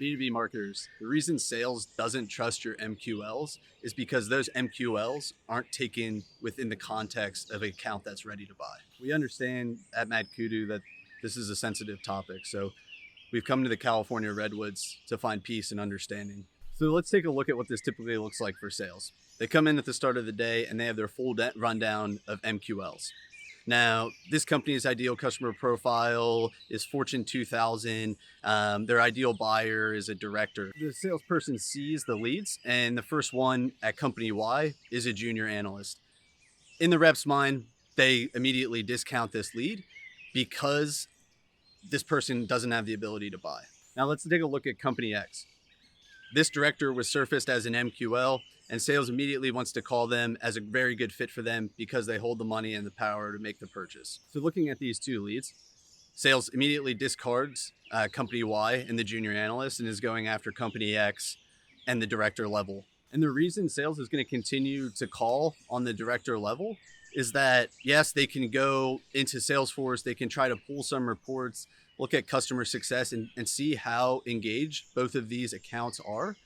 B2B marketers, the reason sales doesn't trust your MQLs is because those MQLs aren't taken within the context of an account that's ready to buy. We understand at MadKudu that this is a sensitive topic, so we've come to the California Redwoods to find peace and understanding. So let's take a look at what this typically looks like for sales. They come in at the start of the day and they have their full rundown of MQLs. Now, this company's ideal customer profile is Fortune 2000. Their ideal buyer is a director. The salesperson sees the leads, and the first one at company Y is a junior analyst. In the rep's mind, they immediately discount this lead because this person doesn't have the ability to buy. Now, let's take a look at company X. This director was surfaced as an MQL, and sales immediately wants to call them as a very good fit for them because they hold the money and the power to make the purchase. So looking at these two leads, sales immediately discards company Y and the junior analyst and is going after company X and the director level. And the reason sales is going to continue to call on the director level is that, yes, they can go into Salesforce, they can try to pull some reports, look at customer success and see how engaged both of these accounts are.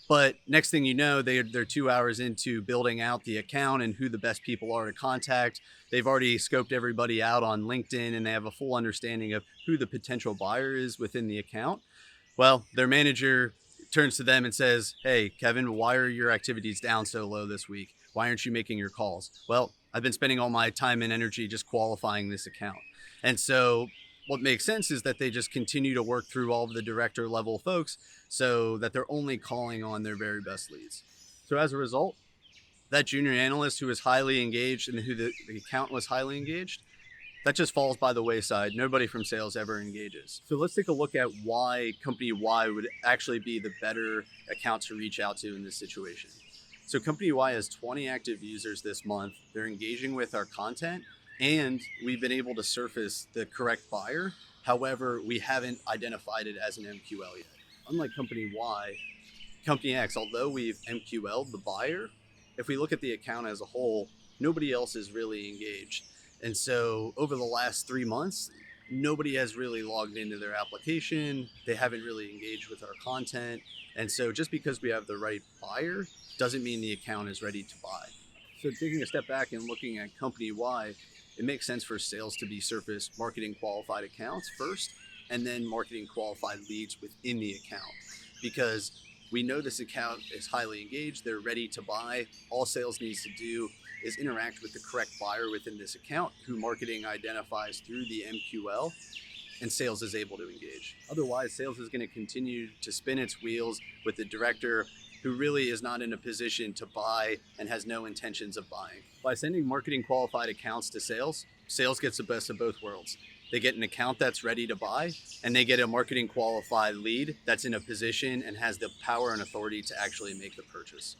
But next thing you know, they're 2 hours into building out the account and who the best people are to contact. They've already scoped everybody out on LinkedIn and they have a full understanding of who the potential buyer is within the account. Well, their manager turns to them and says, "Hey, Kevin, why are your activities down so low this week? Why aren't you making your calls?" "Well, I've been spending all my time and energy just qualifying this account." And so what makes sense is that they just continue to work through all of the director level folks so that they're only calling on their very best leads. So as a result, that junior analyst who was highly engaged and who the account was highly engaged, that just falls by the wayside. Nobody from sales ever engages. So let's take a look at why company Y would actually be the better account to reach out to in this situation. So company Y has 20 active users this month. They're engaging with our content and we've been able to surface the correct buyer. However, we haven't identified it as an MQL yet. Unlike company Y, company X, although we've MQL'd the buyer, if we look at the account as a whole, nobody else is really engaged. And so over the last 3 months, nobody has really logged into their application. They haven't really engaged with our content. And so just because we have the right buyer doesn't mean the account is ready to buy. So taking a step back and looking at company Y, it makes sense for sales to be surface marketing qualified accounts first, and then marketing qualified leads within the account. Because we know this account is highly engaged, they're ready to buy. All sales needs to do is interact with the correct buyer within this account who marketing identifies through the MQL, and sales is able to engage. Otherwise, sales is going to continue to spin its wheels with the director who really is not in a position to buy and has no intentions of buying. By sending marketing qualified accounts to sales, sales gets the best of both worlds. They get an account that's ready to buy, and they get a marketing qualified lead that's in a position and has the power and authority to actually make the purchase.